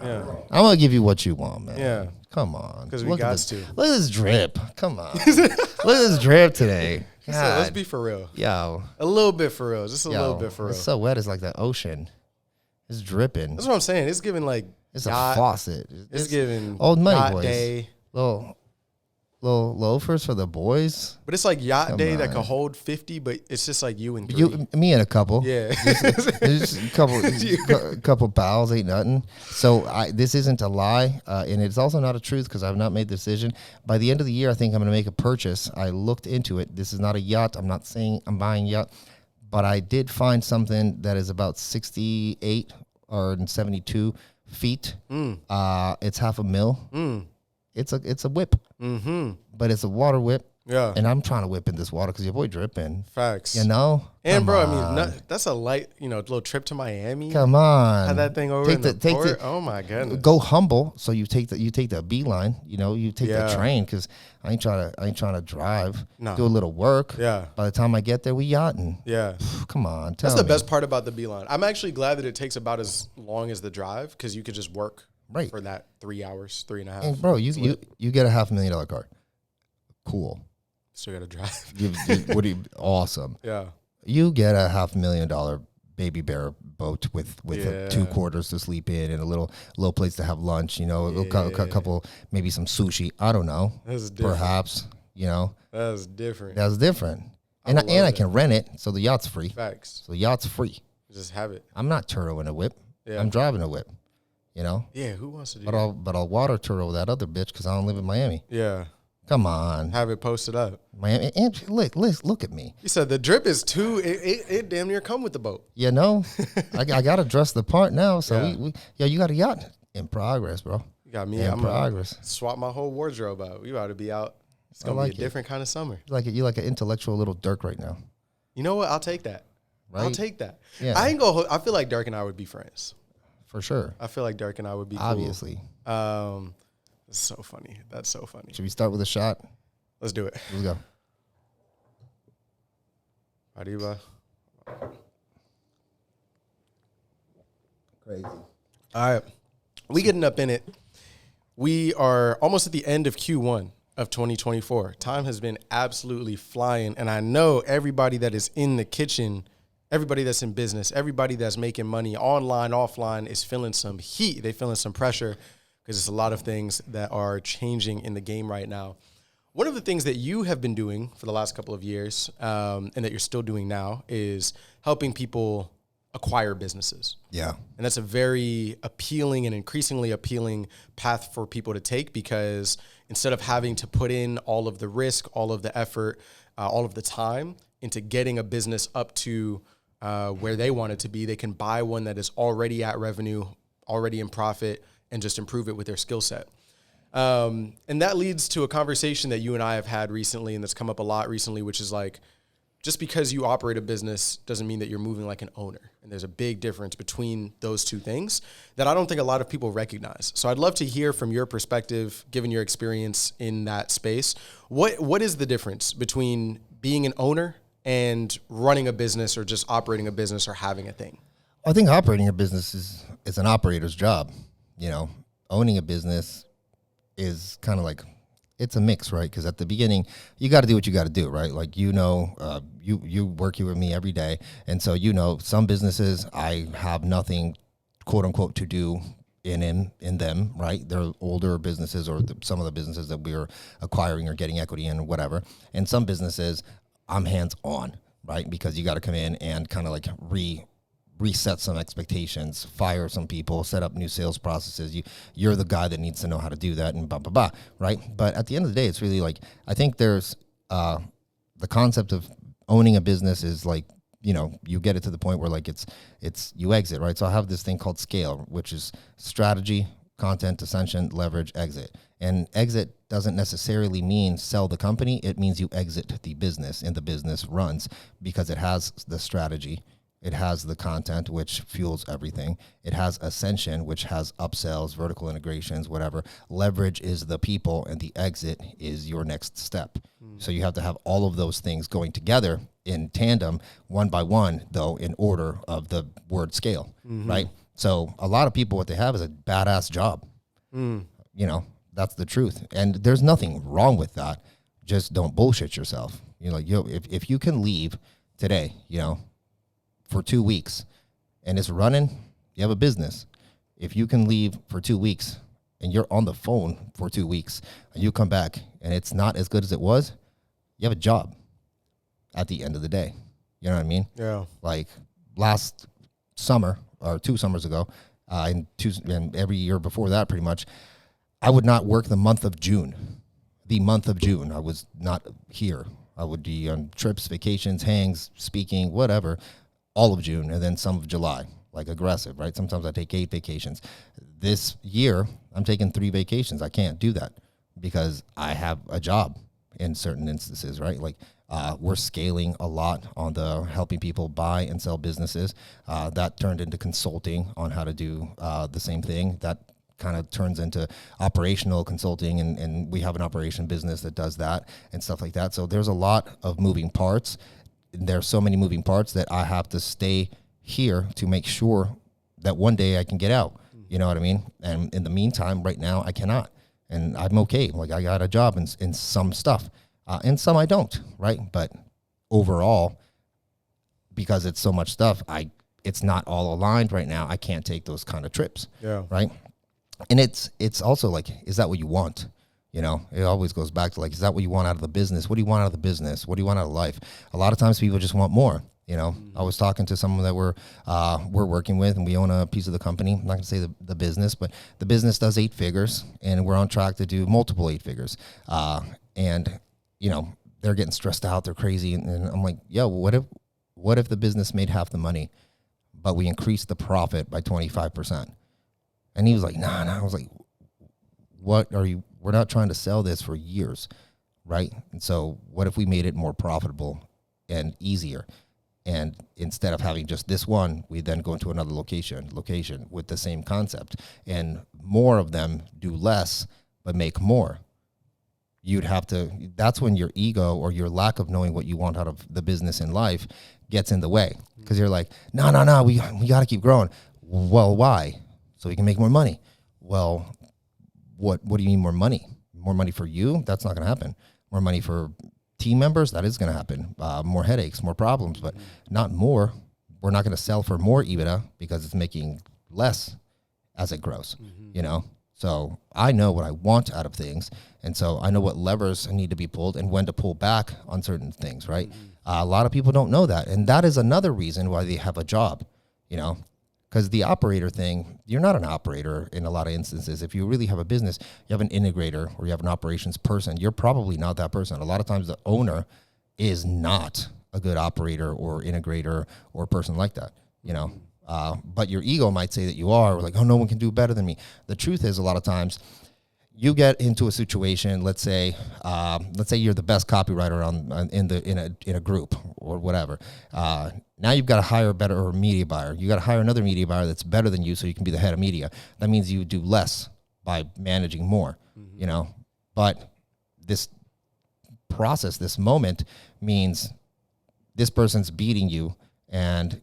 Yeah. I'm gonna give you what you want, man. Yeah. Come on. Because we got to. Look at this drip. Come on. Look at this drip today. So let's God. be for real. Yo. A little bit for real. Just a little bit for real. It's so wet. It's like the ocean. It's dripping. That's what I'm saying. It's giving like It's yacht, a faucet. It's giving old money yacht boys. day. Little loafers for the boys. But it's like yacht Come day that on. could hold 50, but it's just like you and three. Me and a couple. Yeah. Just a couple pals, ain't nothing. So this isn't a lie, and it's also not a truth because I've not made the decision. By the end of the year, I think I'm going to make a purchase. I looked into it. This is not a yacht. I'm not saying I'm buying a yacht, but I did find something that is about 68 or 72 feet. It's $500,000. It's a whip, but it's a water whip. Yeah. And I'm trying to whip in this water because your boy dripping. Facts. You know? And Come bro, on. I mean, that's a light, little trip to Miami. Come on. Had that thing over in the port. Oh my goodness. Go humble. So you take the beeline. You take Yeah. the train because I ain't trying to drive. No. Do a little work. Yeah. By the time I get there, we yachting. Yeah. Come on, tell That's the me. best part about the Beeline. I'm actually glad that it takes about as long as the drive because you could just work Right. for that 3 hours, 3.5. And bro, you get a $500,000 car. Cool. Still got to drive. Awesome. Yeah. You get a $500,000 baby bear boat with Yeah. 2 quarters to sleep in and a little place to have lunch. A little couple, maybe some sushi. I don't know. That's different. Perhaps. That's different. That's different. I And love I that. can rent it, so the yacht's free. Facts. So the yacht's free. Just have it. I'm not turtling a whip. Yeah. I'm driving a whip. Yeah. Who wants to do But that? I'll water turtle that other bitch because I don't live in Miami. Yeah. Come on, Have it posted up. Miami. And look at me. You said the drip is it damn near come with the boat. I got to dress the part now. So Yeah. you got a yacht in progress, bro. You got me. In I'm progress. gonna swap my whole wardrobe out. We about to be out. It's gonna like be it. a different kind of summer. You like an intellectual little Dirk right now, You know what? I'll take that. I'll right? take that. Yeah. I ain't go. I feel like Dirk and I would be friends. For sure. I feel like Dirk and I would be cool. Obviously. It's so funny. That's so funny. Should we start with a shot? Let's do it. Let's go. Arriba. Crazy. All right. We getting up in it. We are almost at the end of Q1 of 2024. Time has been absolutely flying. And I know everybody that is in the kitchen, everybody that's in business, everybody that's making money online, offline is feeling some heat. They're feeling some pressure because there's a lot of things that are changing in the game right now. One of the things that you have been doing for the last couple of years and that you're still doing now is helping people acquire businesses. Yeah. And that's a very appealing and increasingly appealing path for people to take because instead of having to put in all of the risk, all of the effort, all of the time into getting a business up to where they want it to be, they can buy one that is already at revenue, already in profit, and just improve it with their skill set. And that leads to a conversation that you and I have had recently and that's come up a lot recently, which is like, just because you operate a business doesn't mean that you're moving like an owner. And there's a big difference between those two things that I don't think a lot of people recognize. So I'd love to hear from your perspective, given your experience in that space, what is the difference between being an owner and running a business or just operating a business or having a thing? I think operating a business is an operator's job. Owning a business is kind of like, it's a mix, right? Because at the beginning, you got to do what you got to do, right? Like, you work here with me every day. And so, some businesses, I have nothing, quote unquote, to do in them, right? They're older businesses or some of the businesses that we're acquiring or getting equity in or whatever. And some businesses, I'm hands on, right? Because you got to come in and kind of like reset some expectations, fire some people, set up new sales processes. You're the guy that needs to know how to do that and blah, blah, blah, right? But at the end of the day, it's really like, I think there's the concept of owning a business is like, you get it to the point where like it's you exit, right? So I have this thing called scale, which is strategy, content, ascension, leverage, exit. And exit doesn't necessarily mean sell the company. It means you exit the business and the business runs because it has the strategy. It has the content, which fuels everything. It has ascension, which has upsells, vertical integrations, whatever. Leverage is the people, and the exit is your next step. So you have to have all of those things going together in tandem, one by one, though, in order of the word scale, right? So a lot of people, what they have is a badass job. You know, that's the truth. And there's nothing wrong with that. Just don't bullshit yourself. You know, like, if you can leave today, you know, for 2 weeks and it's running, you have a business. If you can leave for 2 weeks and you're on the phone for 2 weeks and you come back and it's not as good as it was, you have a job at the end of the day. You know what I mean? Yeah. Like last summer or 2 summers ago, and every year before that, pretty much, I would not work the month of June. The month of June, I was not here. I would be on trips, vacations, hangs, speaking, whatever, all of June, and then some of July, like aggressive, right? Sometimes I take 8 vacations. This year, I'm taking 3 vacations. I can't do that because I have a job in certain instances, right? Like we're scaling a lot on the helping people buy and sell businesses. That turned into consulting on how to do the same thing. That kind of turns into operational consulting, and we have an operation business that does that and stuff like that. So there's a lot of moving parts. There's so many moving parts that I have to stay here to make sure that one day I can get out. You know what I mean? And in the meantime, right now, I cannot. And I'm okay. Like, I got a job in some stuff, and some I don't, right? But overall, because it's so much stuff, it's not all aligned right now. I can't take those kind of trips, right? And it's also like, is that what you want? You know, it always goes back to like, is that what you want out of the business? What do you want out of the business? What do you want out of life? A lot of times people just want more. You know, I was talking to someone that we're working with, and we own a piece of the company. I'm not going to say the business, but the business does 8 figures, and we're on track to do multiple 8 figures. And, you know, they're getting stressed out. They're crazy. And I'm like, yo, what if the business made half the money, but we increased the profit by 25%? And he was like, nah. I was like, what are you? We're not trying to sell this for years, right? And so what if we made it more profitable and easier? And instead of having just this one, we then go into another location with the same concept, and more of them do less but make more. You'd have to, that's when your ego or your lack of knowing what you want out of the business in life gets in the way, because you're like, no, we got to keep growing. Well, why? So we can make more money. Well, what do you mean more money? More money for you? That's not going to happen. More money for team members? That is going to happen. More headaches, more problems, but not more. We're not going to sell for more EBITDA because it's making less as it grows, you know? So I know what I want out of things. And so I know what levers need to be pulled and when to pull back on certain things, right? A lot of people don't know that. And that is another reason why they have a job, you know? Because the operator thing, you're not an operator in a lot of instances. If you really have a business, you have an integrator or you have an operations person, you're probably not that person. A lot of times the owner is not a good operator or integrator or person like that, you know. But your ego might say that you are, or like, oh, no one can do better than me. The truth is, a lot of times you get into a situation, let's say you're the best copywriter in a group or whatever. Now you've got to hire a better media buyer. You got to hire another media buyer that's better than you, so you can be the head of media. That means you do less by managing more, you know. But this process, this moment, means this person's beating you, and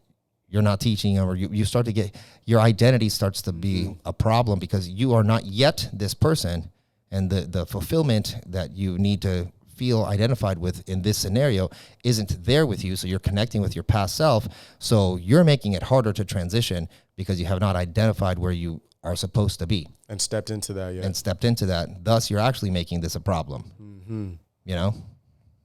you're not teaching them, or you start to get, your identity starts to be a problem because you are not yet this person, and the fulfillment that you need to feel identified with in this scenario isn't there with you. So you're connecting with your past self. So you're making it harder to transition because you have not identified where you are supposed to be. And stepped into that. Thus, you're actually making this a problem, you know?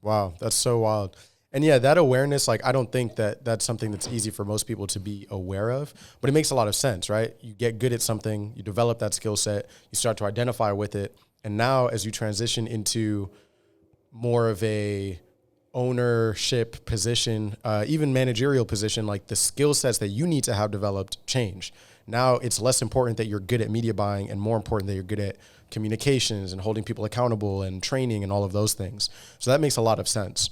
Wow. That's so wild. And yeah, that awareness, like, I don't think that that's something that's easy for most people to be aware of, but it makes a lot of sense, right? You get good at something, you develop that skill set, you start to identify with it. And now as you transition into more of a ownership position, even managerial position, like the skill sets that you need to have developed change. Now it's less important that you're good at media buying and more important that you're good at communications and holding people accountable and training and all of those things. So that makes a lot of sense.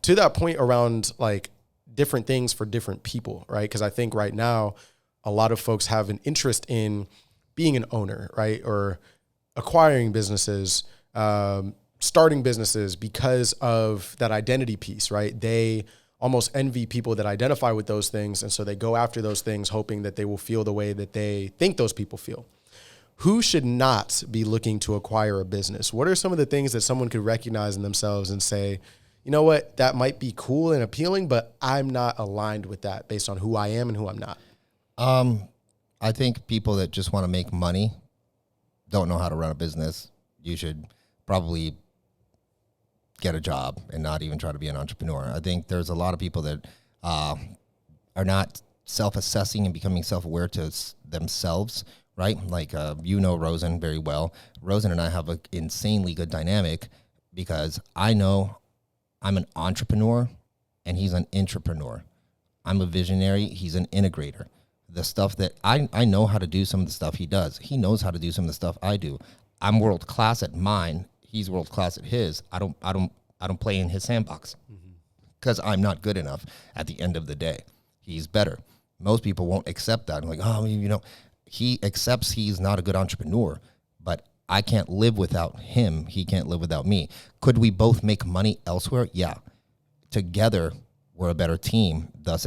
To that point around like different things for different people, right? Because I think right now a lot of folks have an interest in being an owner, right? Or acquiring businesses, starting businesses because of that identity piece, right? They almost envy people that identify with those things. And so they go after those things, hoping that they will feel the way that they think those people feel. Who should not be looking to acquire a business? What are some of the things that someone could recognize in themselves and say, you know what, that might be cool and appealing, but I'm not aligned with that based on who I am and who I'm not? I think people that just want to make money don't know how to run a business. You should probably get a job and not even try to be an entrepreneur. I think there's a lot of people that are not self-assessing and becoming self-aware to themselves, right? Like, Rosen very well. Rosen and I have an insanely good dynamic because I know I'm an entrepreneur and he's an intrapreneur. I'm a visionary. He's an integrator. The stuff that I know how to do some of the stuff he does. He knows how to do some of the stuff I do. I'm world class at mine. He's world class at his. I don't play in his sandbox because I'm not good enough at the end of the day. He's better. Most people won't accept that. I'm like, he accepts he's not a good entrepreneur, but I can't live without him. He can't live without me. Could we both make money elsewhere? Yeah. Together, we're a better team. Thus,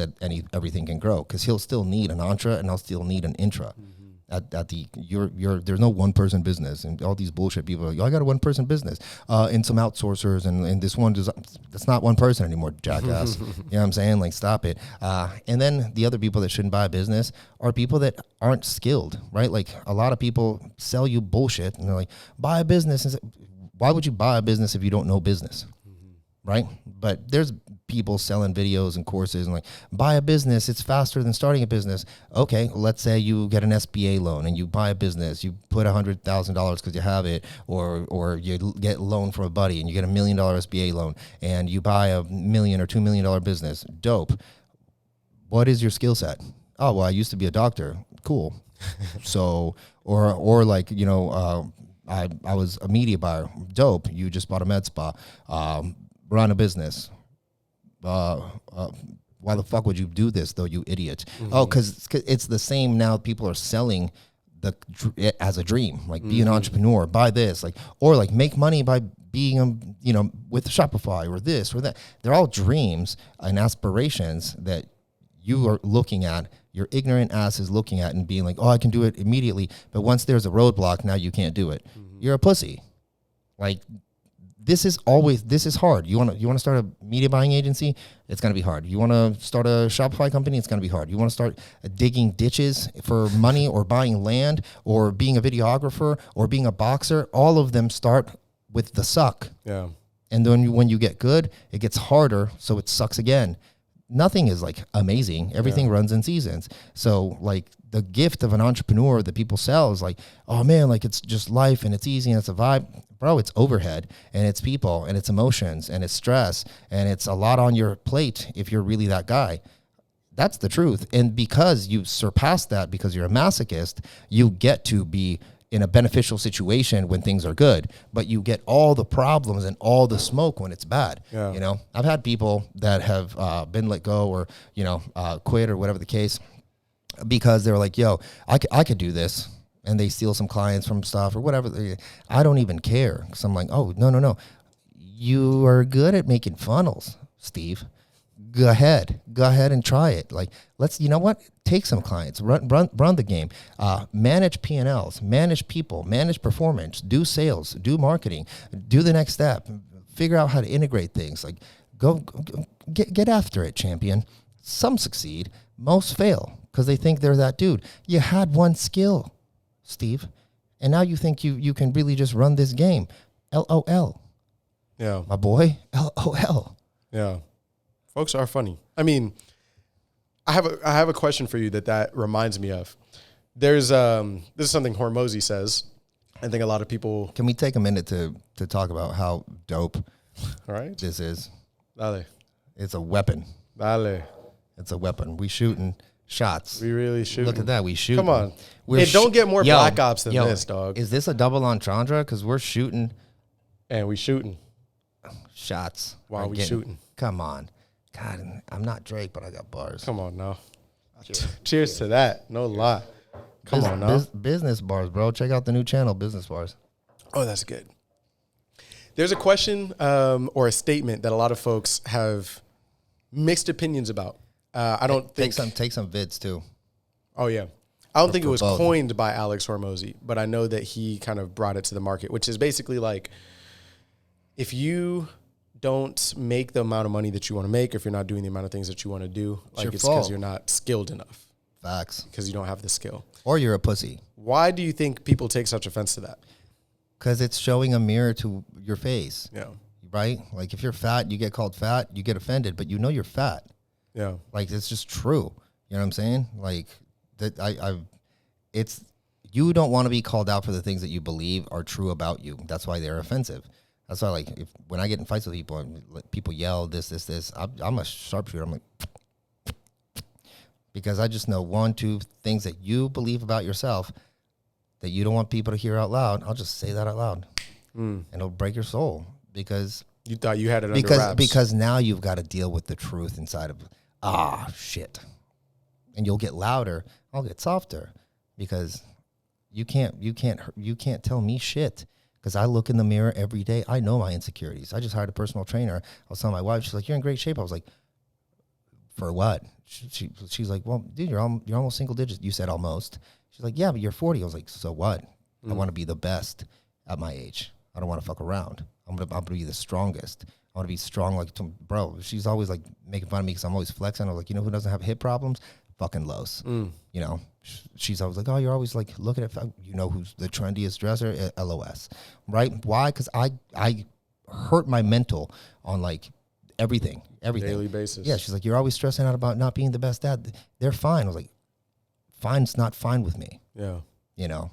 everything can grow because he'll still need an entre and I'll still need an intra. There's no one person business, and all these bullshit people are like, I got a one person business and some outsourcers and this one that's not one person anymore, jackass. You know what I'm saying? Like, stop it. And then the other people that shouldn't buy a business are people that aren't skilled, right? Like, a lot of people sell you bullshit and they're like, buy a business. And why would you buy a business if you don't know business? Right? But there's people selling videos and courses and like, buy a business, it's faster than starting a business. Okay, let's say you get an SBA loan and you buy a business, you put $100,000 because you have it, or you get a loan from a buddy and you get $1 million SBA loan and you buy $1 million or $2 million business. Dope. What is your skill set? Oh, well, I used to be a doctor. Cool. So, or like, I was a media buyer. Dope. You just bought a med spa. Run a business. Why the fuck would you do this though, you idiot? Oh, because it's the same now. People are selling as a dream, like be an entrepreneur, buy this, like, or like make money by being with Shopify or this or that. They're all dreams and aspirations that you are looking at. Your ignorant ass is looking at and being like, oh, I can do it immediately. But once there's a roadblock, now you can't do it. You're a pussy. Like, this is hard. You want to start a media buying agency? It's going to be hard. You want to start a Shopify company? It's going to be hard. You want to start digging ditches for money or buying land or being a videographer or being a boxer? All of them start with the suck. Yeah. And then when you get good, it gets harder, so it sucks again. Nothing is like amazing. Everything runs in seasons. So like the gift of an entrepreneur that people sell is like, oh man, like it's just life and it's easy and it's a vibe. Bro, it's overhead and it's people and it's emotions and it's stress and it's a lot on your plate if you're really that guy. That's the truth. And because you surpass that, because you're a masochist, you get to be in a beneficial situation when things are good, but you get all the problems and all the smoke when it's bad. Yeah. I've had people that have been let go or, quit or whatever the case, because they're like, yo, I could do this. And they steal some clients from stuff or whatever. I don't even care. Because I'm like, oh, no. You are good at making funnels, Steve. Go ahead and try it. Like, you know what? Take some clients, run the game, manage P&Ls, manage people, manage performance, do sales, do marketing, do the next step, figure out how to integrate things. Like, go get after it, champion. Some succeed, most fail because they think they're that dude. You had one skill, Steve, and now you think you can really just run this game. LOL. Yeah. My boy, LOL. Yeah. Folks are funny. I mean, I have a question for you that reminds me of. There's this is something Hormozy says. I think a lot of people. Can we take a minute to talk about how dope this is? Dale. It's a weapon. Dale. It's a weapon. We shooting shots. We really shoot. Look at that. We shoot. Come on. Don't get more Black Ops than this, dog. Is this a double entendre? Because we're shooting. And we shooting. Shots. While we shooting. Come on. God, I'm not Drake, but I got bars. Come on now. Cheers to that. No lie. Come on now. Business bars, bro. Check out the new channel, Business Bars. Oh, that's good. There's a question or a statement that a lot of folks have mixed opinions about. I don't think take some vids too. Oh yeah, I don't think it was both. coined by Alex Hormozy, but I know that he kind of brought it to the market, which is basically like, if you don't make the amount of money that you want to make, if you're not doing the amount of things that you want to do, like it's because you're not skilled enough. Facts. Because you don't have the skill. Or you're a pussy. Why do you think people take such offense to that? Because it's showing a mirror to your face. Yeah. Right? Like if you're fat, you get called fat, you get offended, but you know you're fat. Yeah. Like it's just true. You know what I'm saying? Like that it's you don't want to be called out for the things that you believe are true about you. That's why they're offensive. That's why like when I get in fights with people and people yell this, I'm a sharpshooter. I'm like, because I just know 1, 2 things that you believe about yourself that you don't want people to hear out loud. I'll just say that out loud, and it'll break your soul because you thought you had it under wraps. Because now you've got to deal with the truth inside of shit, and you'll get louder. I'll get softer because you can't tell me shit. Because I look in the mirror every day. I know my insecurities. I just hired a personal trainer. I was telling my wife, she's like, "You're in great shape." I was like, "For what?" She's like, "Well, dude, you're almost single digits." You said almost. She's like, "Yeah, but you're 40." I was like, "So what? I want to be the best at my age. I don't want to fuck around. I'm gonna be the strongest. I want to be strong like bro." She's always like making fun of me because I'm always flexing. I was like, you know who doesn't have hip problems? Fucking Los. You know, she's always like, "Oh, you're always like looking at, you know, who's the trendiest dresser? LOS." Right? Why? Because I hurt my mental on like everything. Daily basis. Yeah, she's like, "You're always stressing out about not being the best dad." They're fine. I was like, fine's not fine with me. Yeah. You know,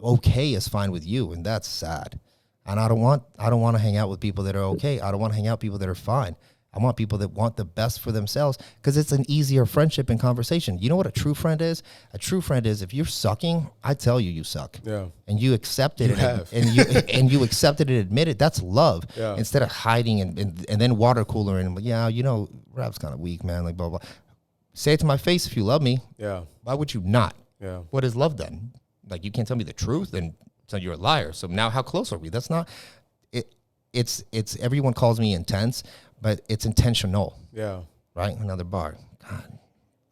okay is fine with you, and that's sad. And I don't want to hang out with people that are okay. I don't want to hang out with people that are fine. I want people that want the best for themselves because it's an easier friendship and conversation. You know what a true friend is? A true friend is if you're sucking, I tell you suck. Yeah. And you accept it and you accept it and admit it. That's love. Yeah. Instead of hiding and then water cooler and yeah, you know, Rap's kind of weak, man. Like blah blah. Say it to my face if you love me. Yeah. Why would you not? Yeah. What is love then? Like you can't tell me the truth and so you're a liar. So now how close are we? That's not it. It's everyone calls me intense, but it's intentional. Yeah. Right? Another bar. God,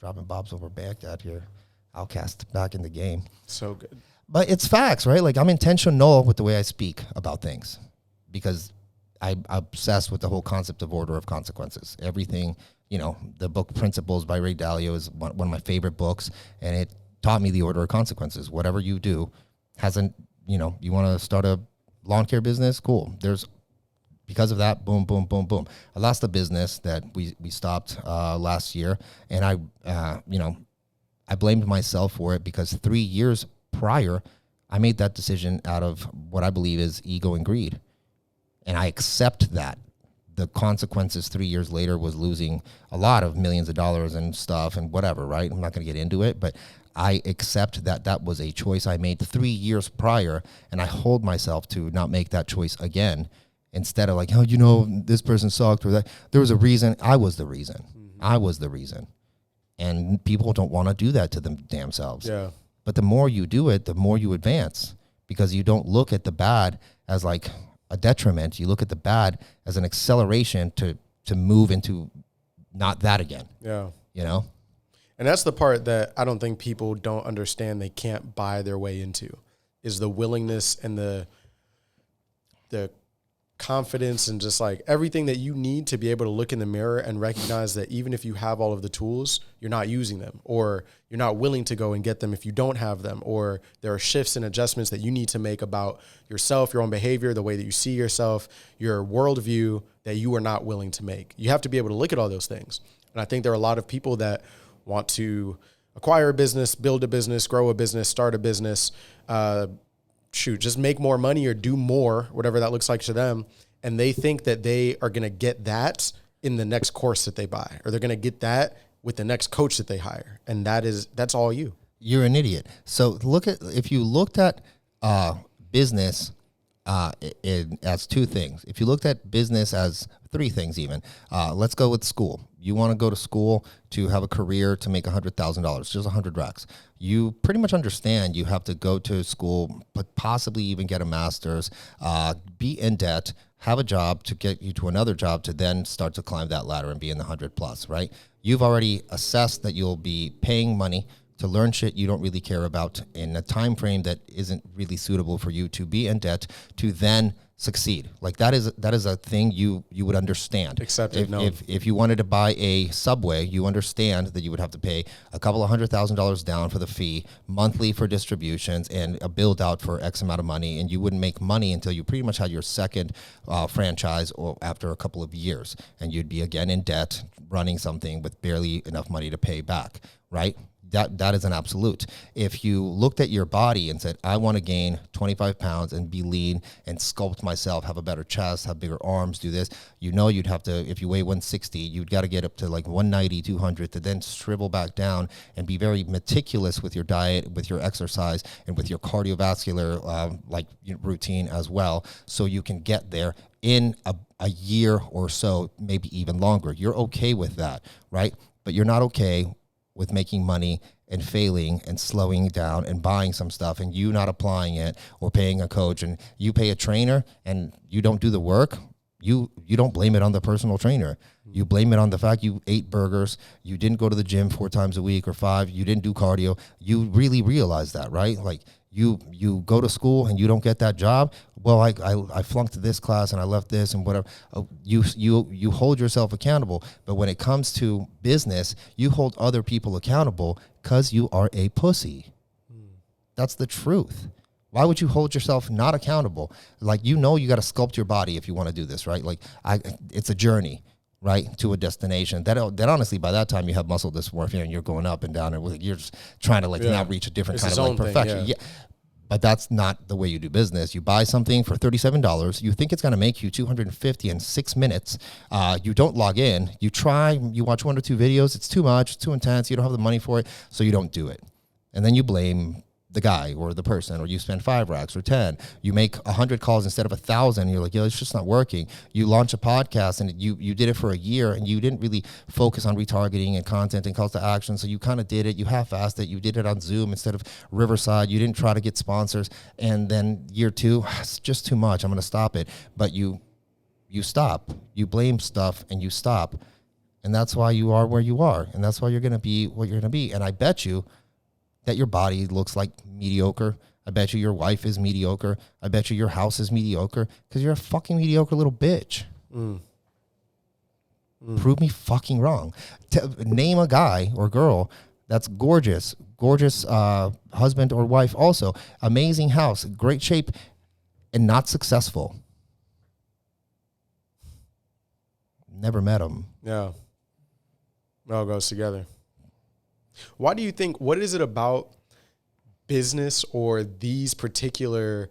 dropping Bob's over Baghdad here. Outcast back in the game. So good. But it's facts, right? Like I'm intentional with the way I speak about things because I'm obsessed with the whole concept of order of consequences. Everything, you know, the book Principles by Ray Dalio is one of my favorite books, and it taught me the order of consequences. Whatever you do hasn't, you know, you want to start a lawn care business? Cool. Because of that, boom, boom, boom, boom. I lost a business that we stopped last year, and I blamed myself for it because 3 years prior, I made that decision out of what I believe is ego and greed. And I accept that. The consequences 3 years later was losing a lot of millions of dollars and stuff and whatever, right? I'm not going to get into it, but I accept that that was a choice I made 3 years prior, and I hold myself to not make that choice again. Instead of like, oh, you know, this person sucked or that. There was a reason. I was the reason. I was the reason. And people don't want to do that to them damn selves. Yeah. But the more you do it, the more you advance because you don't look at the bad as like a detriment. You look at the bad as an acceleration to move into not that again. Yeah. You know? And that's the part that I don't think people don't understand they can't buy their way into is the willingness and the confidence and just like everything that you need to be able to look in the mirror and recognize that even if you have all of the tools, you're not using them or you're not willing to go and get them if you don't have them, or there are shifts and adjustments that you need to make about yourself, your own behavior, the way that you see yourself, your worldview that you are not willing to make. You have to be able to look at all those things. And I think there are a lot of people that want to acquire a business, build a business, grow a business, start a business, just make more money or do more, whatever that looks like to them. And they think that they are going to get that in the next course that they buy, or they're going to get that with the next coach that they hire. And that's all you. You're an idiot. So if you looked at business as two things, if you looked at business as three things even, let's go with school. You want to go to school to have a career to make $100,000, just 100 racks. You pretty much understand you have to go to school, but possibly even get a master's, be in debt, have a job to get you to another job to then start to climb that ladder and be in the 100 plus, right? You've already assessed that you'll be paying money to learn shit you don't really care about in a time frame that isn't really suitable for you to be in debt to then succeed. Like that is a thing you would understand. Accepted. If you wanted to buy a Subway, you understand that you would have to pay a couple of $100,000 down for the fee, monthly for distributions, and a build out for X amount of money, and you wouldn't make money until you pretty much had your second franchise or after a couple of years, and you'd be again in debt, running something with barely enough money to pay back, right? That is an absolute. If you looked at your body and said, I want to gain 25 pounds and be lean and sculpt myself, have a better chest, have bigger arms, do this, you'd have to, if you weigh 160, you'd got to get up to like 190, 200 to then shrivel back down and be very meticulous with your diet, with your exercise, and with your cardiovascular routine as well, so you can get there in a year or so, maybe even longer. You're okay with that, right? But you're not okay with making money and failing and slowing down and buying some stuff and you not applying it or paying a coach, and you pay a trainer and you don't do the work. You don't blame it on the personal trainer. You blame it on the fact you ate burgers, you didn't go to the gym 4 times a week or 5, you didn't do cardio. You really realize that, right? Like you go to school and you don't get that job. Well, I flunked this class and I left this and whatever. You hold yourself accountable. But when it comes to business, you hold other people accountable because you are a pussy. That's the truth. Why would you hold yourself not accountable? Like, you got to sculpt your body if you want to do this, right? Like, it's a journey, right, to a destination. That honestly, by that time, you have muscle dysmorphia and you're going up and down, and you're just trying to now reach a different kind of like perfection. Yeah. But that's not the way you do business. You buy something for $37. You think it's going to make you $250 in 6 minutes. You don't log in. You try. You watch 1 or 2 videos. It's too much. It's too intense. You don't have the money for it, so you don't do it. And then you blame the guy or the person, or you spend 5 racks or 10. You make 100 calls instead of 1,000. You're like, it's just not working. You launch a podcast and you did it for a year and you didn't really focus on retargeting and content and calls to action. So you kind of did it. You half-assed it. You did it on Zoom instead of Riverside. You didn't try to get sponsors. And then year 2, it's just too much. I'm going to stop it. But you stop. You blame stuff and you stop. And that's why you are where you are. And that's why you're going to be what you're going to be. And I bet you that your body looks like mediocre. I bet you your wife is mediocre. I bet you your house is mediocre because you're a fucking mediocre little bitch. Prove me fucking wrong. Name a guy or girl that's gorgeous husband or wife also, amazing house, great shape, and not successful. Never met him. Yeah. It all goes together. Why do you think, what is it about business or these particular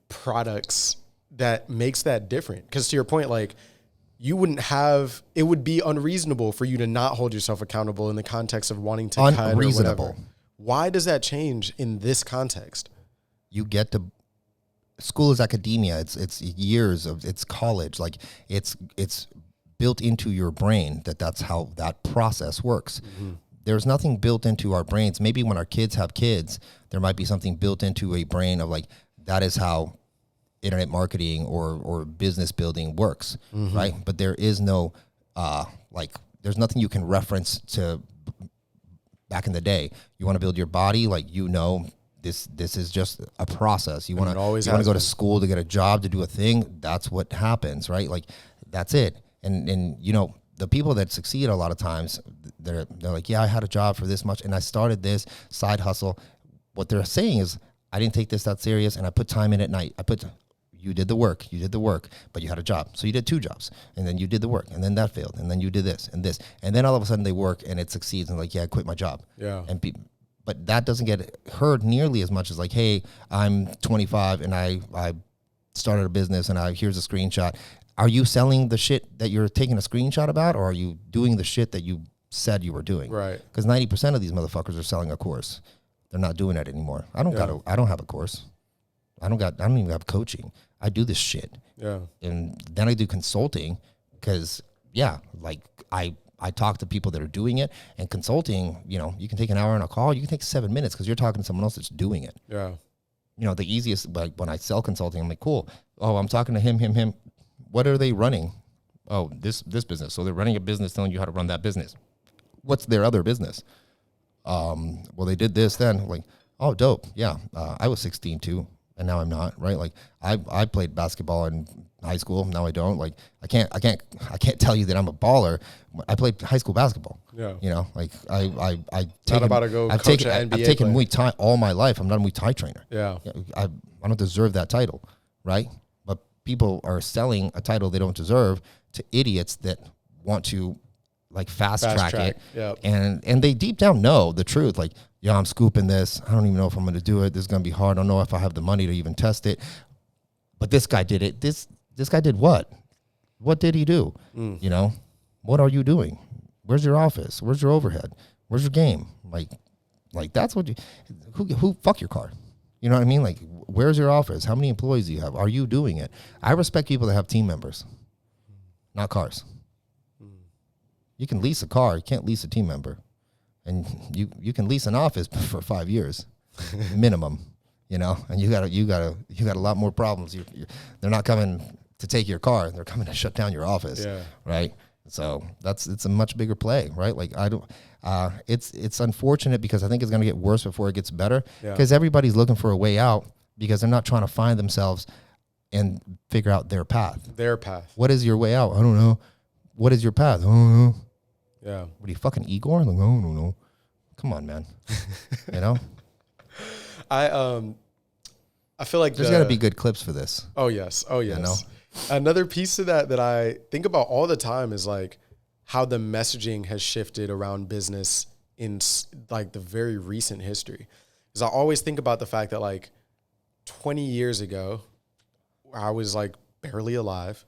products that makes that different? Because to your point, like, you wouldn't have, it would be unreasonable for you to not hold yourself accountable in the context of wanting to cut or whatever. Why does that change in this context? You get to, school is academia. It's years of, it's college. Like, it's built into your brain that's how that process works. Mm-hmm. There's nothing built into our brains. Maybe when our kids have kids, there might be something built into a brain of like, that is how internet marketing or business building works, right? But there is no, there's nothing you can reference to back in the day. You want to build your body, this is just a process. You want to go to school to get a job, to do a thing. That's what happens, right? Like, that's it. And the people that succeed a lot of times, they're like, yeah, I had a job for this much and I started this side hustle. What they're saying is, I didn't take this that serious and I put time in at night. You did the work, but you had a job. So you did 2 jobs and then you did the work and then that failed. And then you did this. And then all of a sudden they work and it succeeds and like, yeah, I quit my job. Yeah. But that doesn't get heard nearly as much as like, hey, I'm 25 and I started a business and here's a screenshot. Are you selling the shit that you're taking a screenshot about, or are you doing the shit that you said you were doing? Right. Because 90% of these motherfuckers are selling a course. They're not doing it anymore. I don't have a course. I don't even have coaching. I do this shit. Yeah. And then I do consulting because, I talk to people that are doing it, and consulting, you can take an hour on a call. You can take 7 minutes because you're talking to someone else that's doing it. Yeah. the easiest, like when I sell consulting, I'm like, cool. Oh, I'm talking to him. What are they running? Oh, this business. So they're running a business telling you how to run that business. What's their other business? Well, they did this then. Like, oh, dope. Yeah. I was 16 too, and now I'm not, right? Like I played basketball in high school. Now I don't. Like I can't tell you that I'm a baller. I played high school basketball. Yeah. Like Not about to go coach an NBA I've taken player. Muay Thai all my life. I'm not a Muay Thai trainer. Yeah. I don't deserve that title, right? But people are selling a title they don't deserve to idiots that want to like fast track it. Yep. And they deep down know the truth. Like, yeah, I'm scooping this. I don't even know if I'm going to do it. This is going to be hard. I don't know if I have the money to even test it. But this guy did it. This guy did what? What did he do? What are you doing? Where's your office? Where's your overhead? Where's your game? Like that's what you, who fuck your car? You know what I mean? Like, where's your office? How many employees do you have? Are you doing it? I respect people that have team members, not cars. You can lease a car. You can't lease a team member. And you can lease an office for 5 years minimum, and you got a lot more problems. They're not coming to take your car. They're coming to shut down your office. Yeah. Right. So it's a much bigger play, right? Like it's unfortunate because I think it's going to get worse before it gets better because everybody's looking for a way out because they're not trying to find themselves and figure out their path. What is your way out? I don't know. What is your path? I don't know. Yeah. What are you, fucking Igor? Like, I don't know. Come on, man. I feel like there's got to be good clips for this. Oh yes. Another piece of that I think about all the time is like how the messaging has shifted around business in like the very recent history. Because I always think about the fact that like 20 years ago, I was like barely alive.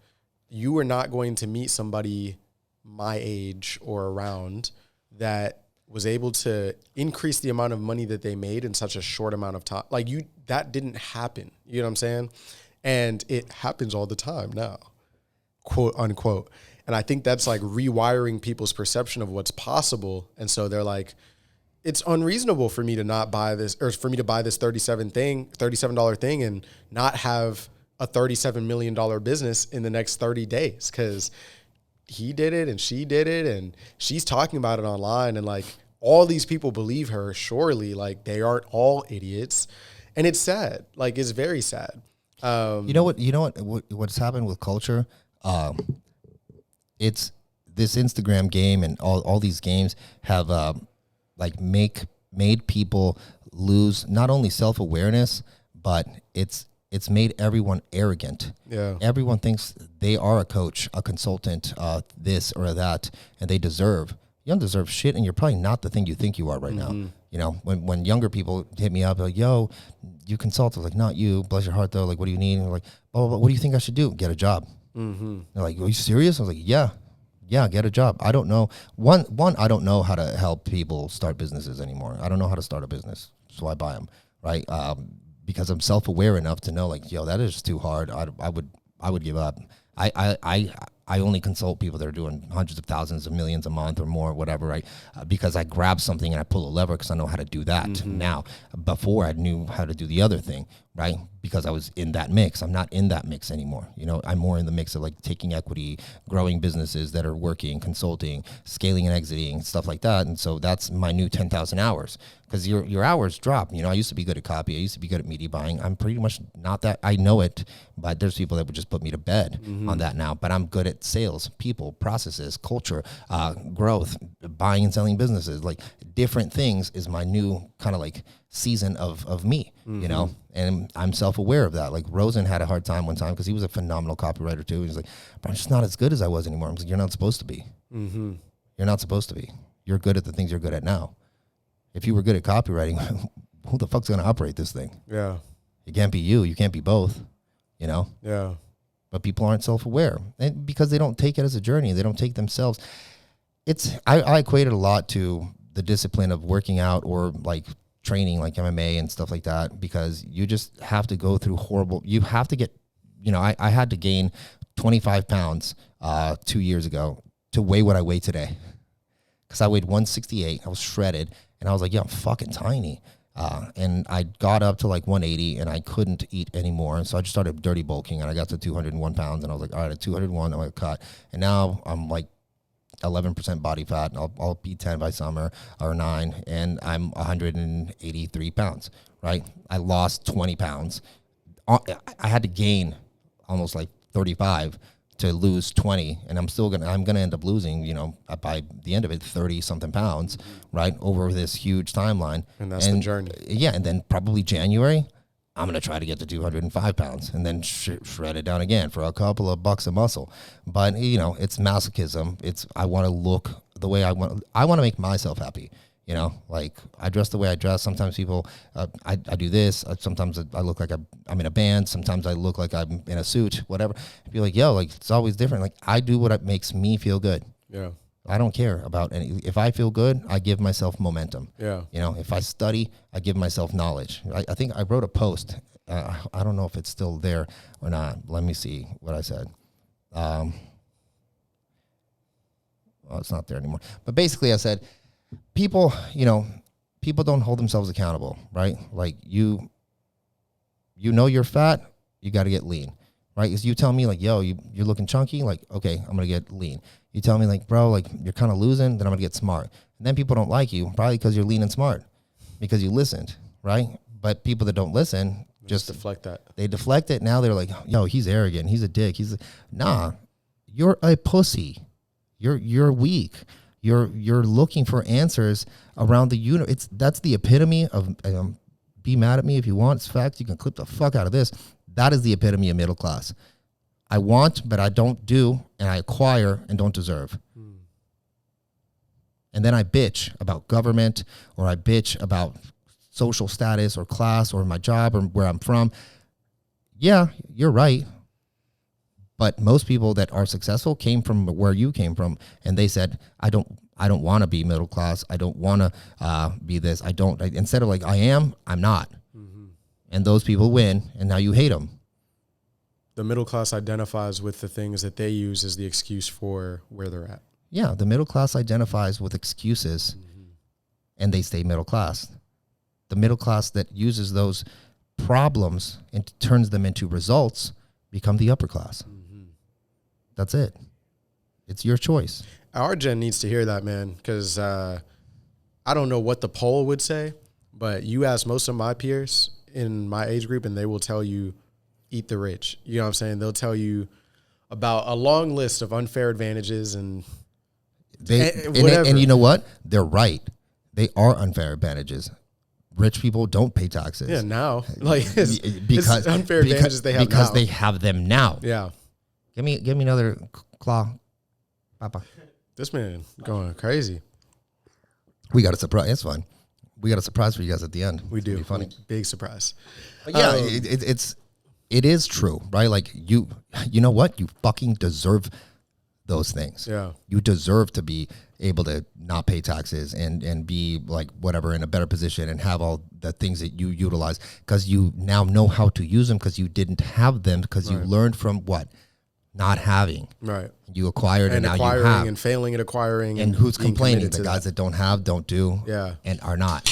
You were not going to meet somebody my age or around that was able to increase the amount of money that they made in such a short amount of time. Like that didn't happen. You know what I'm saying? And it happens all the time now, quote unquote. And I think that's like rewiring people's perception of what's possible. And so they're like, it's unreasonable for me to not buy this, or for me to buy this $37 thing and not have a $37 million business in the next 30 days. Cause he did it and she did it and she's talking about it online and like all these people believe her. Surely like they aren't all idiots. And it's sad. Like it's very sad. What's happened with culture? It's this Instagram game and all these games have made people lose not only self-awareness, but it's made everyone arrogant. Yeah. Everyone thinks they are a coach, a consultant, this or that, and they deserve. You don't deserve shit, and you're probably not the thing you think you are right now. When younger people hit me up, like, yo, you consult. I was like, not you. Bless your heart, though. Like, what do you need? And they're like, oh, what do you think I should do? Get a job. They're like, are you serious? I was like, yeah, get a job. I don't know. One, I don't know how to help people start businesses anymore. I don't know how to start a business, so I buy them, right? Because I'm self-aware enough to know, like, yo, that is too hard. I would give up. I only consult people that are doing hundreds of thousands of millions a month or more, whatever, right? Because I grab something and I pull a lever because I know how to do that now. Before I knew how to do the other thing, right? Because I was in that mix. I'm not in that mix anymore. I'm more in the mix of like taking equity, growing businesses that are working, consulting, scaling and exiting, stuff like that. And so that's my new 10,000 hours because your hours drop. I used to be good at copy. I used to be good at media buying. I'm pretty much not that. I know it, but there's people that would just put me to bed on that now. But I'm good at sales, people, processes, culture, growth, buying and selling businesses, like different things is my new kind of like season of me, and I'm self-aware of that. Like Rosen had a hard time one time because he was a phenomenal copywriter too. He's like, but I'm just not as good as I was anymore. I'm like, you're not supposed to be. You're not supposed to be. You're good at the things you're good at now. If you were good at copywriting, who the fuck's going to operate this thing? Yeah. It can't be you. You can't be both, Yeah. But people aren't self-aware and because they don't take it as a journey. They don't take themselves. I equate it a lot to the discipline of working out or like training like MMA and stuff like that, because you just have to go through you have to get, I had to gain 25 pounds 2 years ago to weigh what I weigh today. Because I weighed 168. I was shredded. And I was like, yeah, I'm fucking tiny. And I got up to like 180 and I couldn't eat anymore. And so I just started dirty bulking and I got to 201 pounds and I was like, all right, at 201, I'm going to cut. And now I'm like 11% body fat. And I'll be 10 by summer or 9. And I'm 183 pounds, right? I lost 20 pounds. I had to gain almost like 35 to lose 20, and I'm gonna end up losing, by the end of it, 30 something pounds, right, over this huge timeline. And that's the journey. Yeah, and then probably January, I'm gonna try to get to 205 pounds, and then shred it down again for a couple of bucks of muscle. But it's masochism. I want to look the way I want. I want to make myself happy. Like I dress the way I dress. Sometimes people, I do this. Sometimes I look like I'm in a band. Sometimes I look like I'm in a suit, whatever. I'd be like, yo, like it's always different. Like I do what makes me feel good. Yeah. I don't care about any. If I feel good, I give myself momentum. Yeah. If I study, I give myself knowledge. I think I wrote a post. I don't know if it's still there or not. Let me see what I said. Well, it's not there anymore. But basically I said, people don't hold themselves accountable, right? Like you're fat, you got to get lean, right? Is you tell me like, yo, you're looking chunky, like, okay, I'm going to get lean. You tell me like, bro, like you're kind of losing, then I'm going to get smart. And then people don't like you probably because you're lean and smart because you listened, right? But people that don't listen just deflect that. They deflect it. Now they're like, yo, he's arrogant. He's a dick. Nah, you're a pussy. You're weak. You're looking for answers around the universe. That's the epitome of be mad at me if you want. It's facts. You can clip the fuck out of this. That is the epitome of middle class. I want, but I don't do, and I acquire and don't deserve. And then I bitch about government, or I bitch about social status or class or my job or where I'm from. Yeah, you're right. But most people that are successful came from where you came from, and they said, I don't want to be middle class. I don't want to be this. Instead of like, I'm not. Mm-hmm. And those people win, and now you hate them. The middle class identifies with the things that they use as the excuse for where they're at. Yeah, the middle class identifies with excuses, and they stay middle class. The middle class that uses those problems and turns them into results become the upper class. That's it. It's your choice. Our gen needs to hear that, man, because I don't know what the poll would say, but you ask most of my peers in my age group, and they will tell you, eat the rich. You know what I'm saying? They'll tell you about a long list of unfair advantages and whatever. And you know what? They're right. They are unfair advantages. Rich people don't pay taxes. Yeah, now. Like, it's unfair advantages they have now. Because they have them now. Yeah. Give me another claw, Papa. This man going crazy. We got a surprise. It's fun. We got a surprise for you guys at the end. We do. Be funny. Big surprise. But yeah, it is true, right? Like you know what? You fucking deserve those things. Yeah. You deserve to be able to not pay taxes and be like whatever in a better position and have all the things that you utilize because you now know how to use them because you didn't have them because you learned from what? Not having. Right. You acquired and now you have. And failing at acquiring. And who's complaining? The guys that don't have, don't do, and are not.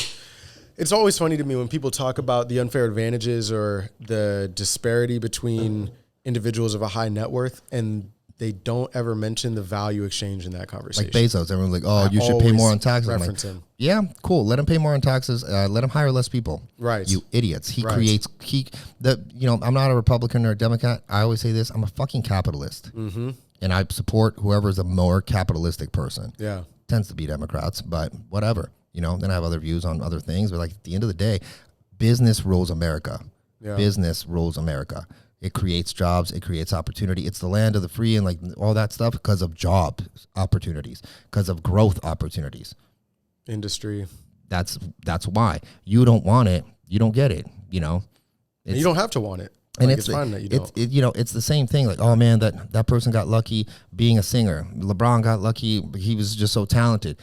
It's always funny to me when people talk about the unfair advantages or the disparity between individuals of a high net worth, and they don't ever mention the value exchange in that conversation. Like Bezos, everyone's like, "Oh, you should pay more on taxes." I'm like, yeah, cool. Let him pay more on taxes. Let him hire less people. Right. You idiots. I'm not a Republican or a Democrat. I always say this. I'm a fucking capitalist. Mm-hmm. And I support whoever's a more capitalistic person. Yeah. Tends to be Democrats, but whatever. Then I have other views on other things. But like at the end of the day, business rules America. Yeah. Business rules America. It creates jobs. It creates opportunity. It's the land of the free and like all that stuff because of job opportunities, because of growth opportunities. Industry. That's why. You don't want it. You don't get it. You don't have to want it. And it's fine that you don't. It's the same thing. Like, oh man, that person got lucky being a singer. LeBron got lucky. He was just so talented.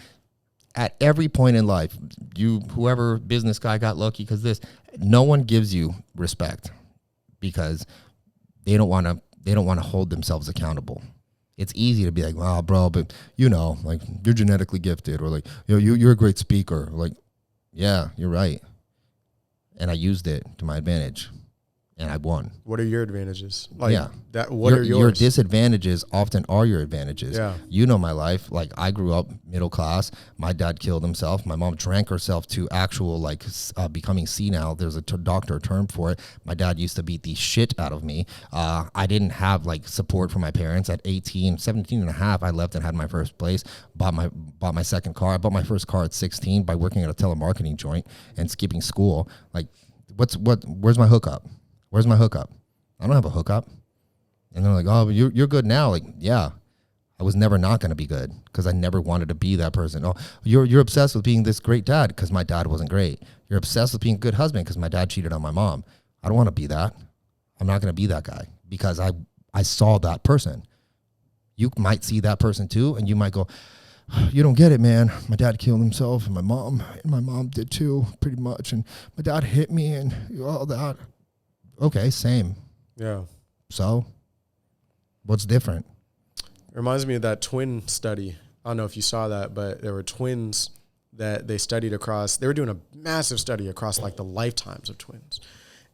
At every point in life, whoever business guy got lucky because this. No one gives you respect because they don't want to hold themselves accountable. It's easy to be like, "Wow, bro, but like you're genetically gifted," or like, "You're a great speaker." Like, yeah, you're right. and I used it to my advantage, and I won. What are your advantages? Like Yeah. what are yours? Your disadvantages often are your advantages. Yeah. You know my life. Like, I grew up middle class. My dad killed himself. My mom drank herself to actual, like, becoming senile. There's a doctor term for it. My dad used to beat the shit out of me. I didn't have, like, support from my parents. At 17 and a half, I left and had my first place. Bought my second car. I bought my first car at 16 by working at a telemarketing joint and skipping school. Like, where's my hookup? Where's my hookup? I don't have a hookup. And they're like, oh, you're good now. Like, yeah, I was never not going to be good because I never wanted to be that person. Oh, you're obsessed with being this great dad because my dad wasn't great. You're obsessed with being a good husband because my dad cheated on my mom. I don't want to be that. I'm not going to be that guy because I saw that person. You might see that person too, and you might go, you don't get it, man. My dad killed himself, and my mom did too, pretty much. And my dad hit me and all that. Okay, same. Yeah. So, what's different? It reminds me of that twin study. I don't know if you saw that, but there were twins that they studied across. They were doing a massive study across like the lifetimes of twins.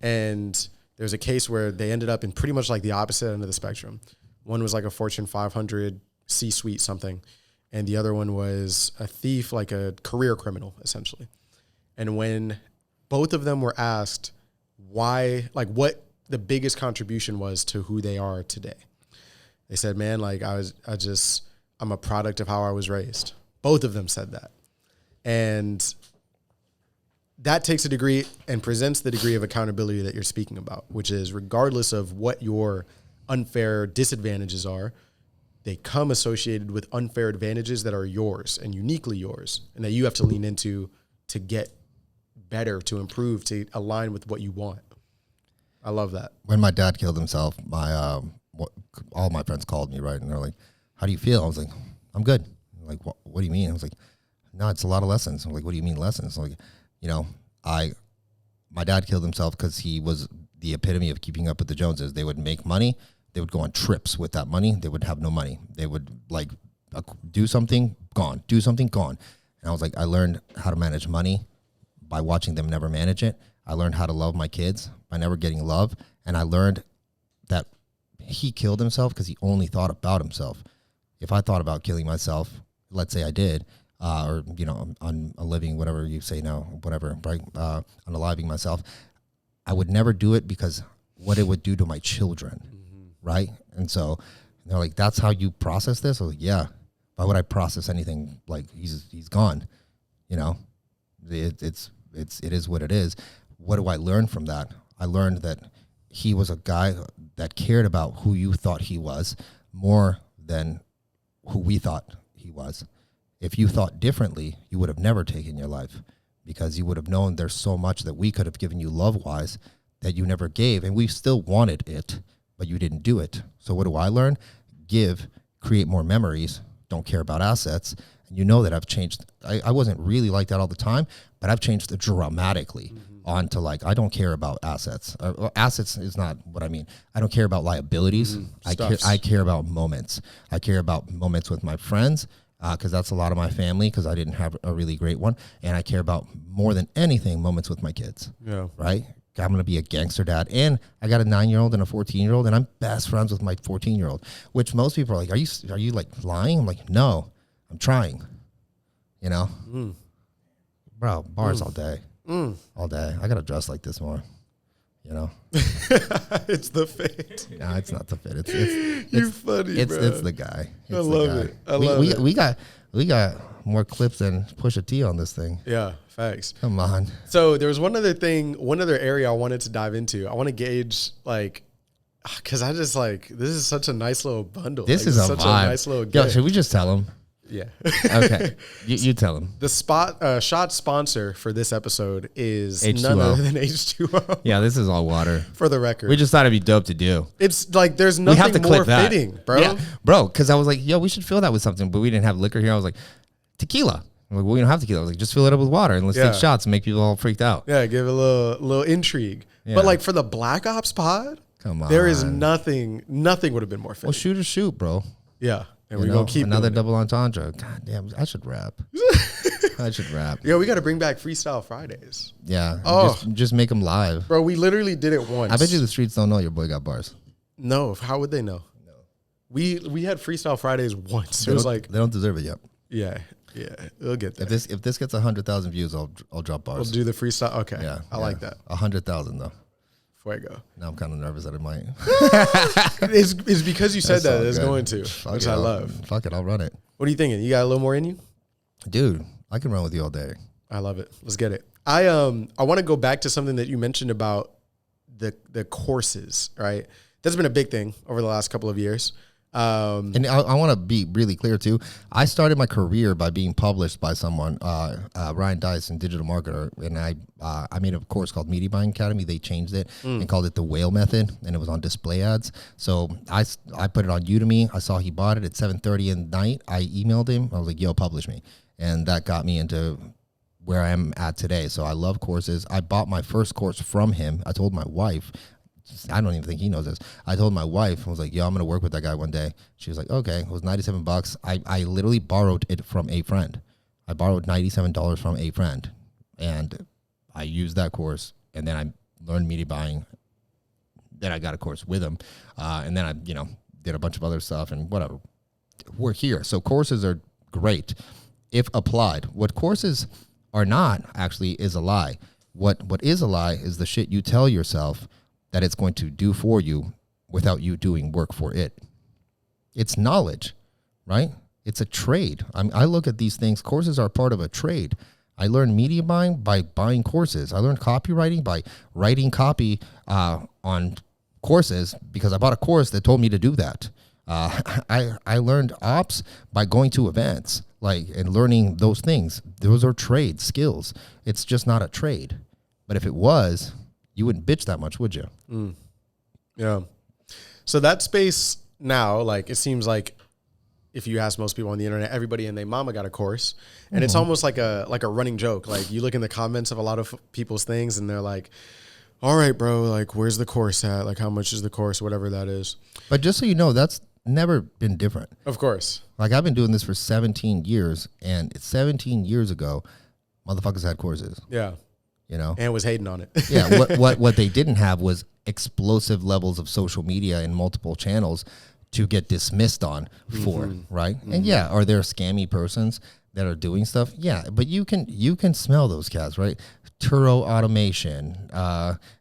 And there's a case where they ended up in pretty much like the opposite end of the spectrum. One was like a Fortune 500 C-suite something. And the other one was a thief, like a career criminal, essentially. And when both of them were asked why, like what the biggest contribution was to who they are today, they said, man, like I'm a product of how I was raised. Both of them said that. And that takes a degree and presents the degree of accountability that you're speaking about, which is regardless of what your unfair disadvantages are, they come associated with unfair advantages that are yours and uniquely yours, and that you have to lean into to get better, to improve, to align with what you want. I love that. When my dad killed himself, all my friends called me, right? And they're like, how do you feel? I was like, I'm good. Like, what do you mean? I was like, no, it's a lot of lessons. I'm like, what do you mean lessons? Like, my dad killed himself because he was the epitome of keeping up with the Joneses. They would make money. They would go on trips with that money. They would have no money. They would like do something, gone. Do something, gone. And I was like, I learned how to manage money by watching them never manage it. I learned how to love my kids by never getting love. And I learned that he killed himself because he only thought about himself. If I thought about killing myself, let's say I did, or, on a living, whatever you say now, whatever, right? Unaliving myself, I would never do it because what it would do to my children, right? And so they're like, that's how you process this? I was like, yeah. Why would I process anything? Like, he's gone, It is what it is. What do I learn from that? I learned that he was a guy that cared about who you thought he was more than who we thought he was. If you thought differently, you would have never taken your life because you would have known there's so much that we could have given you love-wise that you never gave, and we still wanted it, but you didn't do it. So what do I learn? Give, create more memories, don't care about assets. And you know that I've changed. I wasn't really like that all the time, but I've changed dramatically onto like, I don't care about assets. Assets is not what I mean. I don't care about liabilities. I care about moments. I care about moments with my friends, because that's a lot of my family, because I didn't have a really great one. And I care about, more than anything, moments with my kids. Yeah. Right? I'm going to be a gangster dad. And I got a 9-year-old and a 14-year-old, and I'm best friends with my 14-year-old, which most people are like, are you like lying? I'm like, no, I'm trying, Bro, bars all day. All day. I got to dress like this more, It's the fit. No, it's not the fit. It's You're funny, bro. It's the guy. I love it. We got more clips than Pusha T on this thing. Yeah, facts. Come on. So there was one other area I wanted to dive into. I want to gauge, like, because I just like, this is such a nice little bundle. This is such a nice little gift. Yo, should we just tell him? Yeah. Okay. You tell him. The shot sponsor for this episode is H2O. None other than H2O. Yeah, this is all water. For the record. We just thought it'd be dope to do. It's like, there's nothing more fitting, bro. Yeah. Bro, because I was like, yo, we should fill that with something, but we didn't have liquor here. I was like, tequila. I'm like, well, we don't have tequila. I was like, just fill it up with water and let's take shots and make people all freaked out. Yeah, give it a little intrigue. Yeah. But like for the Black Ops pod, come on, there is nothing would have been more fitting. Well, shoot or shoot, bro. Yeah. And we're going to keep another double entendre. God damn, I should rap. I should rap. Yo, we got to bring back Freestyle Fridays. Yeah. Oh. Just make them live. Bro, we literally did it once. I bet you the streets don't know your boy got bars. No, how would they know? No. We had Freestyle Fridays once. It was like, they don't deserve it yet. yeah, we'll get there. If this gets 100,000 views, I'll drop bars. We'll do the freestyle. Okay, Yeah, I like that. 100,000 though. Fuego. Now I'm kind of nervous that it might. It's because you said that it's good. going to, Fuck which it, I I'll- love. Fuck it, I'll run it, What are you thinking? You got a little more in you? dude. I can run with you all day. I love it. Let's get it. I want to go back to something that you mentioned about the courses, right? That's been a big thing over the last couple of years. And I want to be really clear too. I started my career by being published by someone, Ryan Dyson, digital marketer, and I made a course called Media Buying Academy. They changed it and called it the Whale Method, and it was on display ads. So I put it on Udemy. I saw he bought it at 7:30 at night. I emailed him. I was like, "Yo, publish me," and that got me into where I am at today. So I love courses. I bought my first course from him. I told my wife. I don't even think he knows this. I told my wife, I was like, yo, I'm going to work with that guy one day. She was like, okay. It was $97. I literally borrowed it from a friend. I borrowed $97 from a friend. And I used that course. And then I learned media buying. Then I got a course with him. And then I, did a bunch of other stuff and whatever. We're here. So courses are great if applied. What courses are not actually is a lie. What is a lie is the shit you tell yourself that it's going to do for you without you doing work for it. It's knowledge, right? It's a trade. I look at these things. Courses are part of a trade. I learned media buying by buying courses. I learned copywriting by writing copy on courses because I bought a course that told me to do that. I learned ops by going to events and learning those things. Those are trade skills. It's just not a trade. But if it was, you wouldn't bitch that much, would you? Yeah. So that space now, it seems like if you ask most people on the internet, everybody and their mama got a course, and it's almost like a running joke. Like you look in the comments of a lot of people's things, and they're like, "All right, bro, where's the course at? How much is the course? Whatever that is." But just so you know, that's never been different. Of course. I've been doing this for 17 years, and 17 years ago, motherfuckers had courses. Yeah. And was hating on it. Yeah. What they didn't have was explosive levels of social media in multiple channels to get dismissed on for, right? And are there scammy persons that are doing stuff? Yeah, but you can smell those cats, right? Turo automation,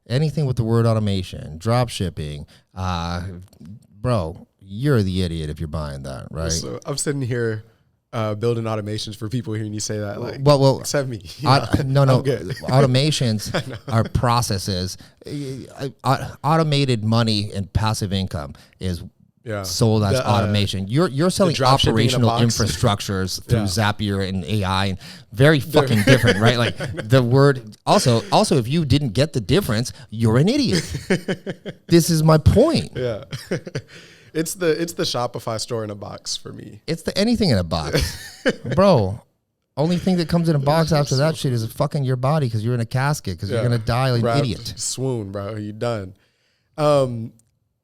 anything with the word automation, drop shipping, bro, you're the idiot if you're buying that, right? So I'm sitting here building automations for people hearing you say that. Well, except me. No. I'm good. Automations are processes. Automated money and passive income is sold as automation. You're selling operational infrastructures through Zapier and AI, and very fucking different, right? The word. Also, if you didn't get the difference, you're an idiot. This is my point. Yeah. It's the Shopify store in a box for me. It's the anything in a box, bro. Only thing that comes in a box after that shit is fucking your body because you're in a casket because you're gonna die like an idiot. Swoon, bro. You done. All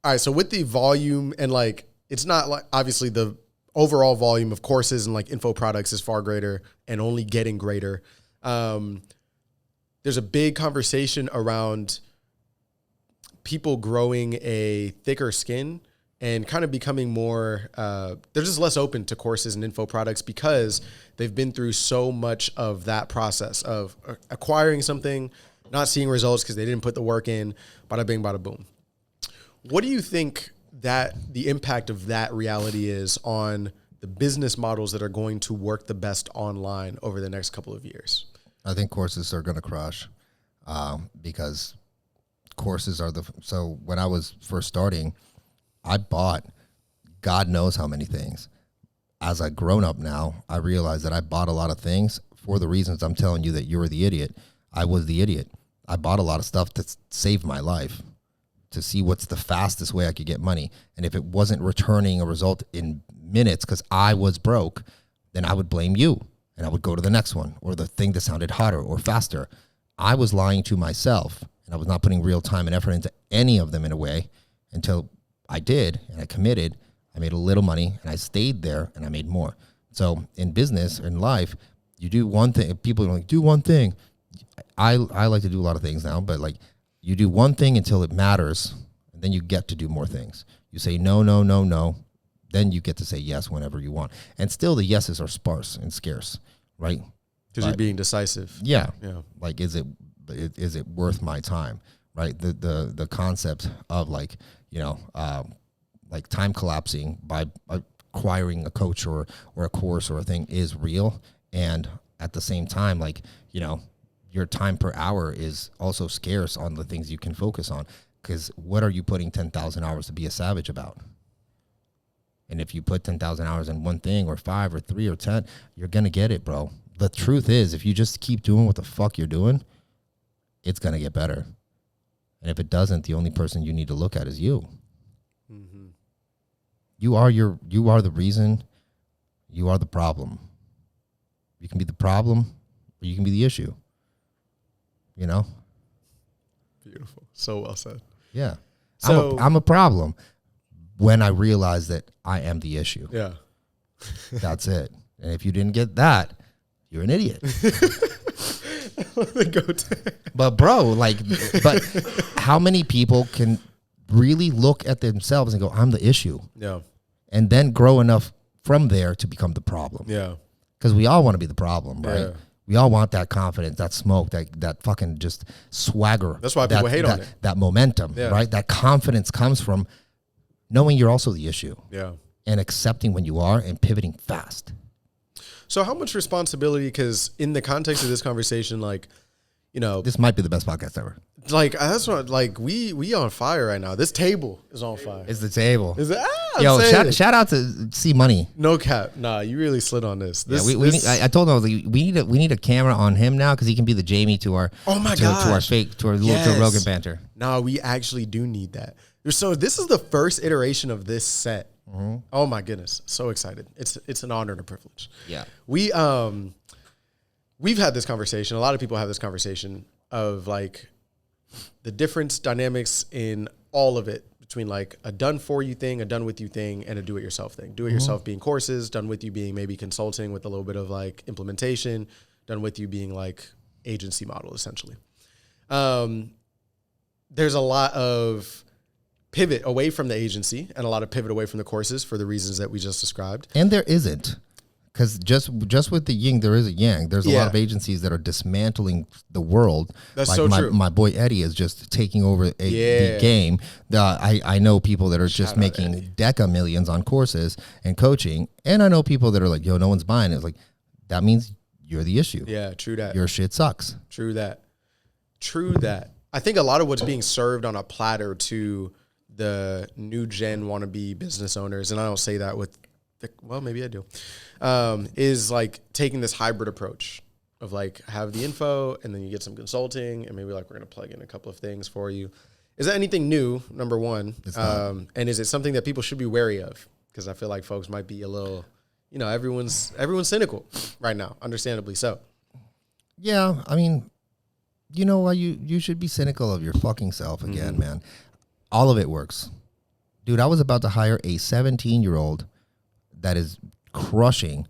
right. So with the volume and it's not obviously the overall volume of courses and info products is far greater and only getting greater. There's a big conversation around people growing a thicker skin and kind of becoming more, they're just less open to courses and info products because they've been through so much of that process of acquiring something, not seeing results because they didn't put the work in, bada bing, bada boom. What do you think that the impact of that reality is on the business models that are going to work the best online over the next couple of years? I think courses are going to crash because courses are so when I was first starting, I bought God knows how many things. As I've grown up now, I realize that I bought a lot of things for the reasons I'm telling you that you're the idiot. I was the idiot. I bought a lot of stuff that saved my life to see what's the fastest way I could get money. And if it wasn't returning a result in minutes because I was broke, then I would blame you and I would go to the next one or the thing that sounded hotter or faster. I was lying to myself and I was not putting real time and effort into any of them in a way until I did, and I committed. I made a little money, and I stayed there, and I made more. So in business, in life, You do one thing. People are like, do one thing. I like to do a lot of things now, but like you do one thing until it matters, and then you get to do more things. You say no, no, no, no. Then you get to say yes whenever you want. And still the yeses are sparse and scarce, right? Because you're being decisive. Yeah. Yeah. Like, is it worth my time, right? The concept of like, you know, like time collapsing by acquiring a coach or a course or a thing is real. And at the same time, like, you know, your time per hour is also scarce on the things you can focus on. Because what are you putting 10,000 hours to be a savage about? And if you put 10,000 hours in one thing or 5 or 3 or 10, you're going to get it, bro. The truth is, if you just keep doing what the fuck you're doing, it's going to get better. And if it doesn't, the only person you need to look at is you. Mm-hmm. You are the reason. You are the problem. You can be the problem or you can be the issue. You know? Beautiful. So well said. Yeah. So I'm a problem when I realize that I am the issue. Yeah. That's it. And if you didn't get that, you're an idiot. But bro, like, but how many people can really look at themselves and go, I'm the issue? Yeah. And then grow enough from there to become the problem. Yeah. Because we all want to be the problem, right? Yeah. We all want that confidence, that smoke, that fucking just swagger. That's why people hate on it. That momentum, right? That confidence comes from knowing you're also the issue. Yeah. And accepting when you are and pivoting fast. So how much responsibility, because in the context of this conversation, like, you know, this might be the best podcast ever. Like, that's what, like, we on fire right now. This table is on fire. It's the table. Is it? Yo, shout out to C Money. No cap. Nah, you really slid on this. I told him, I was like, we need a camera on him now because he can be the Jamie to our to our little Rogan banter. No, we actually do need that. So this is the first iteration of this set. Mm-hmm. Oh my goodness, so excited! It's an honor and a privilege. Yeah, we've had this conversation. A lot of people have this conversation of like the difference dynamics in all of it between like a done for you thing, a done with you thing, and a do it yourself thing. Do it yourself being courses, done with you being maybe consulting with a little bit of like implementation, done with you being like agency model essentially. There's a lot of pivot away from the agency and a lot of pivot away from the courses for the reasons that we just described. And there isn't. Because just with the yin, there is a yang. There's a lot of agencies that are dismantling the world. That's like so true. My boy Eddie is just taking over the game. I know people that are just making deca millions on courses and coaching. And I know people that are like, yo, no one's buying it. It's like, that means you're the issue. Yeah, true that. Your shit sucks. True that. I think a lot of what's being served on a platter to the new gen wannabe business owners, and I don't say that with, well, maybe I do, is like taking this hybrid approach of like have the info and then you get some consulting and maybe like we're going to plug in a couple of things for you. Is that anything new, number one? And is it something that people should be wary of? Because I feel like folks might be a little, you know, everyone's cynical right now, understandably so. Yeah, I mean, you know why you should be cynical of your fucking self again, man. All of it works. Dude, I was about to hire a 17-year-old that is crushing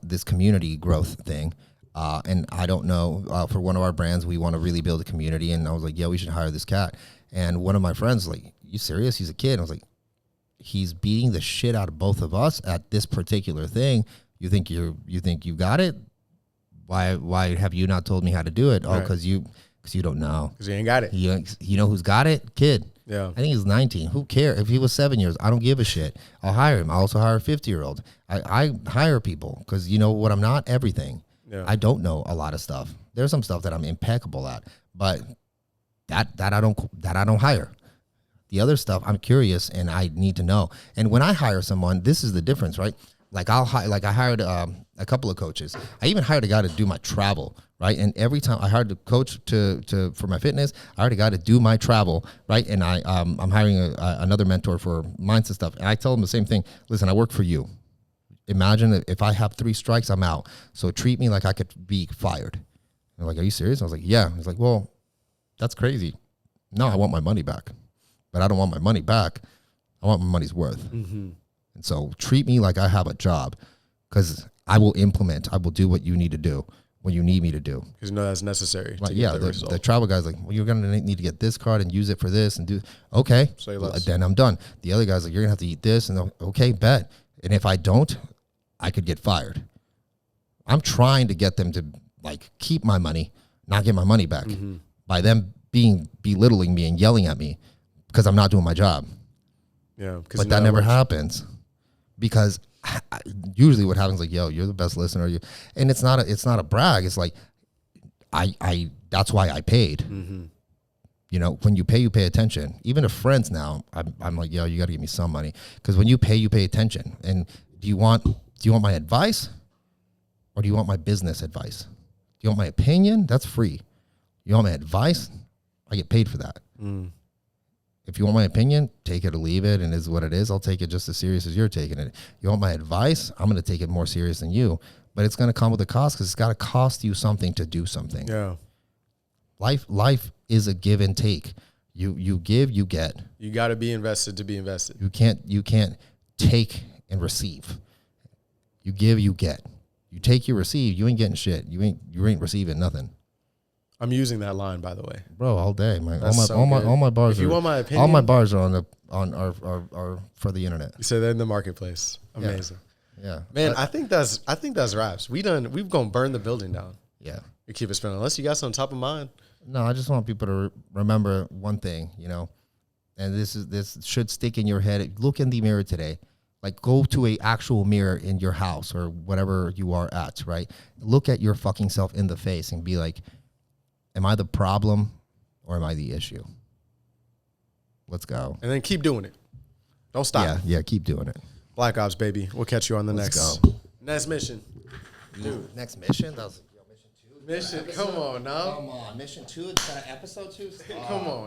this community growth thing. And I don't know, for one of our brands, we want to really build a community. And I was like, yeah, we should hire this cat. And one of my friends was like, you serious? He's a kid. I was like, he's beating the shit out of both of us at this particular thing. You think you got it? Why have you not told me how to do it? Oh, because you don't know. Because you ain't got it. You know who's got it? Kid. Yeah. I think he's 19. Who cares? If he was 7 years, I don't give a shit. I'll hire him. I also hire a 50-year-old. I hire people because you know what? I'm not everything. Yeah. I don't know a lot of stuff. There's some stuff that I'm impeccable at, but that I don't hire. The other stuff I'm curious and I need to know. And when I hire someone, this is the difference, right? Like I hired a couple of coaches. I even hired a guy to do my travel, right? And every time I hired a coach for my fitness, I hired a guy to do my travel, right? And I'm hiring another mentor for mindset stuff. And I tell him the same thing. Listen, I work for you. Imagine if I have 3 strikes, I'm out. So treat me like I could be fired. They're like, are you serious? I was like, yeah. He's like, well, that's crazy. No, I want my money back. But I don't want my money back. I want my money's worth. Mm-hmm. And so treat me like I have a job because I will implement. I will do what you need to do when you need me to do. Because you know that's necessary. Like, to yeah, get the travel guy's like, well, you're going to need to get this card and use it for this and do. Okay, Say less. then I'm done. The other guy's like, you're going to have to eat this. And okay, bet. And if I don't, I could get fired. I'm trying to get them to like keep my money, not get my money back by them belittling me and yelling at me because I'm not doing my job. Yeah, but that never happens because usually what happens like, yo, you're the best listener. And it's not a brag. It's like, I that's why I paid. You know, when you pay attention. Even to friends now, I'm like, yo, you got to give me some money because when you pay attention. And do you want my advice or do you want my business advice? Do you want my opinion? That's free. You want my advice? I get paid for that. If you want my opinion, take it or leave it, and is what it is. I'll take it just as serious as you're taking it. You want my advice? I'm going to take it more serious than you, but it's going to come with a cost because it's got to cost you something to do something. Yeah. Life is a give and take. You give, you get. You got to be invested to be invested. You can't take and receive. You give, you get. You take, you receive. You ain't getting shit. You ain't receiving nothing. I'm using that line, by the way, bro, all day. That's All my bars. If you want my opinion, all my bars are are for the internet. You said that in the marketplace. Amazing. Yeah, man. I think that's raps. We've gonna burn the building down. Yeah, we keep it spinning. Unless you got something top of mind. No, I just want people to remember one thing, you know, and this should stick in your head. Look in the mirror today. Like, go to a actual mirror in your house or whatever you are at, right? Look at your fucking self in the face and be like, am I the problem or am I the issue? Let's go. And then keep doing it. Don't stop. Yeah, keep doing it. Black Ops, baby. We'll catch you on the Let's next mission. Dude, next mission? That was mission 2. Mission, come on now. Come on, mission 2. It's got an episode 2. Come on.